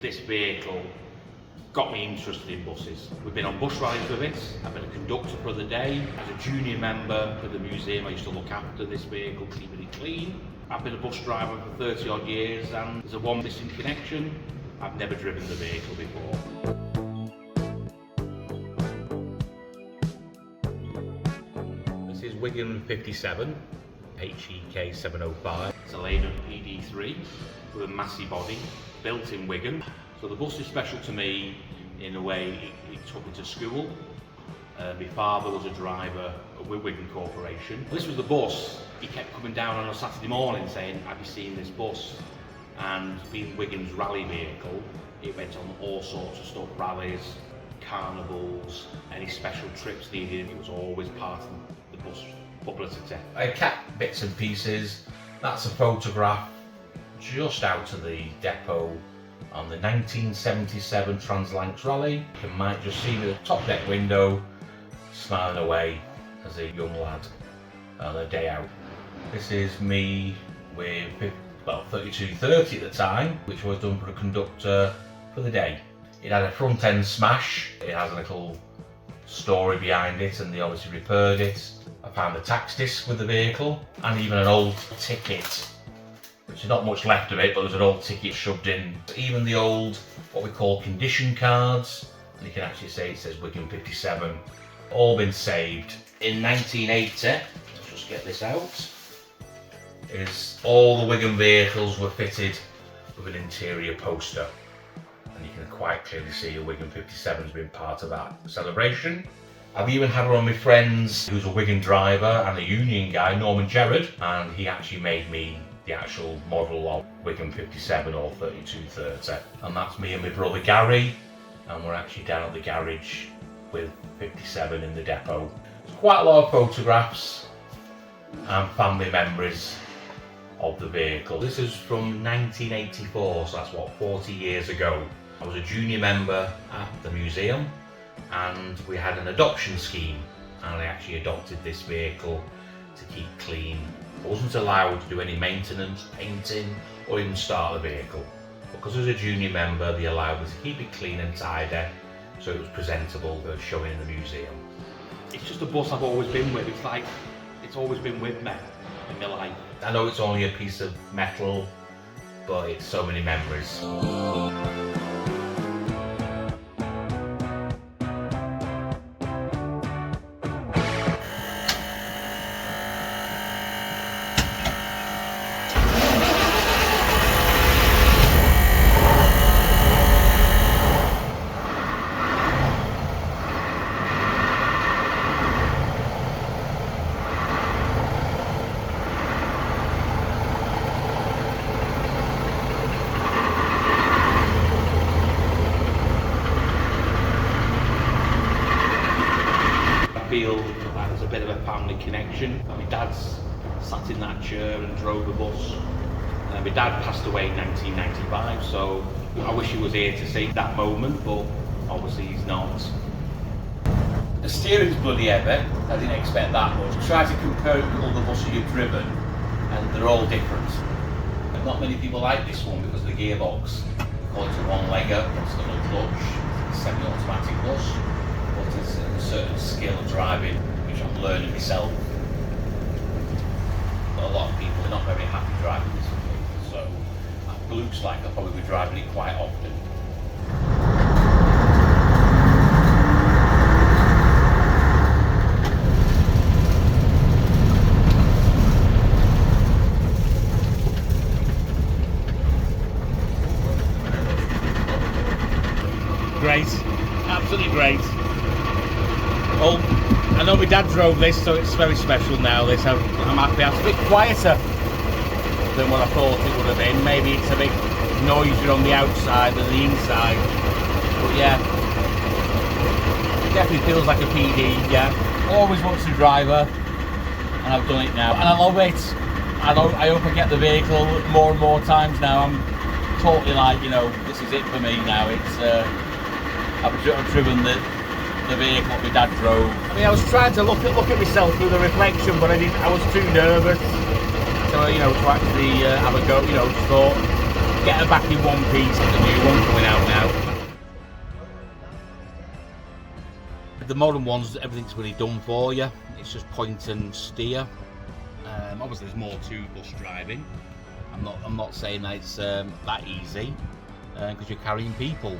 This vehicle got me interested in buses. We've been on bus rallies with it. I've been a conductor for the day. As a junior member with the museum, I used to look after this vehicle, keeping it clean. I've been a bus driver for 30 odd years, and there's a one missing connection. I've never driven the vehicle before. This is Wigan 57, HEK 705. It's a Leyland PD3 with a massive body, built in Wigan. So the bus is special to me in a way it took me to school. My father was a driver with Wigan Corporation. This was the bus. He kept coming down on a Saturday morning saying, "Have you seen this bus?" And being Wigan's rally vehicle, it went on all sorts of stuff, rallies, carnivals, any special trips needed. It was always part of the bus publicity. I kept bits and pieces. That's a photograph just out of the depot on the 1977 Translancs Rally. You might just see the top deck window smiling away as a young lad on a day out. This is me with 3230 at the time, which was done for a conductor for the day. It had a front end smash. It has a little story behind it, and they obviously repaired it. I found the tax disc with the vehicle and even an old ticket, which is not much left of it, but there's an old ticket shoved in. Even the old, what we call condition cards, and you can actually say it says Wigan 57, all been saved. In 1980, let's just get this out, is all the Wigan vehicles were fitted with an interior poster. And you can quite clearly see a Wigan 57 has been part of that celebration. I've even had one of my friends who's a Wigan driver and a union guy, Norman Gerrard, and he actually made me the actual model of Wigan 57 or 3230. And that's me and my brother Gary, and we're actually down at the garage with 57 in the depot. There's quite a lot of photographs and family memories of the vehicle. This is from 1984, so that's what, 40 years ago. I was a junior member at the museum, and we had an adoption scheme, and I actually adopted this vehicle to keep clean. I wasn't allowed to do any maintenance, painting, or even start the vehicle. Because as a junior member, they allowed me to keep it clean and tidy, so it was presentable for showing in the museum. It's just a bus I've always been with. It's like, it's always been with me in my life. I know it's only a piece of metal, but it's so many memories. I feel like there's a bit of a family connection. My dad's sat in that chair and drove the bus. My dad passed away in 1995, so I wish he was here to see that moment, but obviously he's not. The steering's bloody heavy. I didn't expect that much. Try to compare it with all the buses you've driven, and they're all different. And not many people like this one because of the gearbox. We call it a one-legger, it's got no clutch, it's a semi-automatic bus. But there's a certain skill of driving, which I'm learning myself. But a lot of people are not very happy driving this vehicle, so it looks like I'll probably be driving it quite often. Great, absolutely great. Well, I know my dad drove this, so it's very special now. This, I'm happy. It's a bit quieter than what I thought it would have been. Maybe it's a bit noisier on the outside than the inside. But yeah, it definitely feels like a PD. Yeah, always wanted to drive her, and I've done it now, and I love it. I hope I get the vehicle more and more times now. I'm totally like, you know, this is it for me now. It's I've driven the vehicle that my dad drove. I mean, I was trying to look at myself through the reflection, but I was too nervous. So, you know, to actually have a go, you know, just thought, get her back in one piece. There's a new one coming out now. The modern ones, everything's really done for you. It's just point and steer. Obviously, there's more to bus driving. I'm not saying that it's that easy because you're carrying people.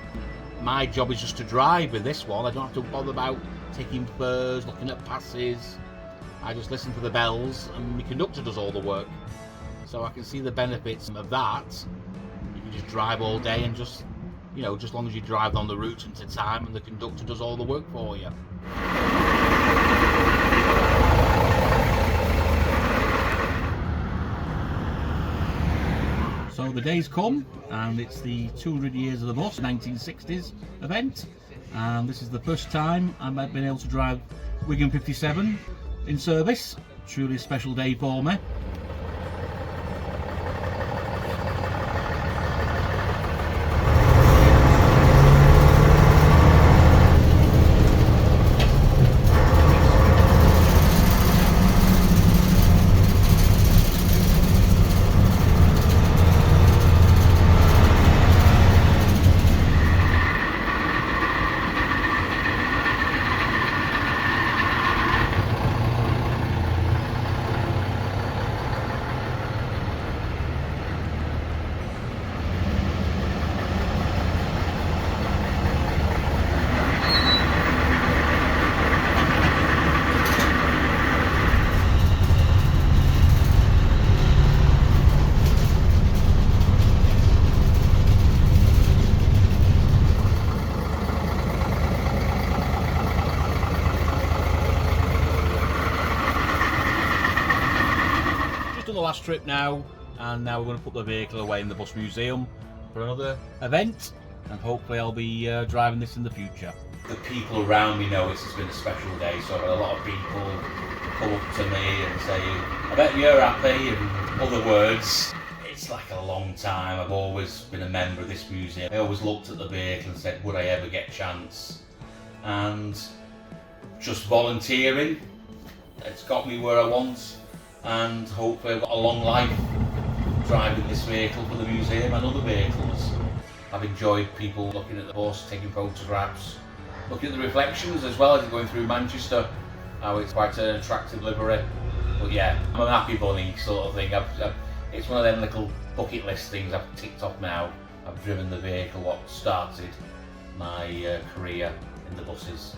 My job is just to drive with this one. I don't have to bother about taking fares, looking at passes. I just listen for the bells, and my conductor does all the work. So I can see the benefits of that. You can just drive all day and just, you know, just as long as you drive on the route and to time, and the conductor does all the work for you. So the day's come, and it's the 200 years of the bus 1960s event, and this is the first time I've been able to drive Wigan 57 in service. Truly a special day for me. The last trip now, and now we're going to put the vehicle away in the bus museum for another event, and hopefully I'll be driving this in the future. The people around me know it's been a special day, so I've had a lot of people come up to me and say, I bet you're happy, and other words. It's like a long time. I've always been a member of this museum. I always looked at the vehicle and said, would I ever get a chance? And just volunteering, it's got me where I want. And hopefully I've got a long life driving this vehicle for the museum and other vehicles. I've enjoyed people looking at the bus, taking photographs, looking at the reflections as well as going through Manchester, how it's quite an attractive livery. But yeah, I'm a happy bunny sort of thing. It's one of them little bucket list things I've ticked off now. I've driven the vehicle what started my career in the buses.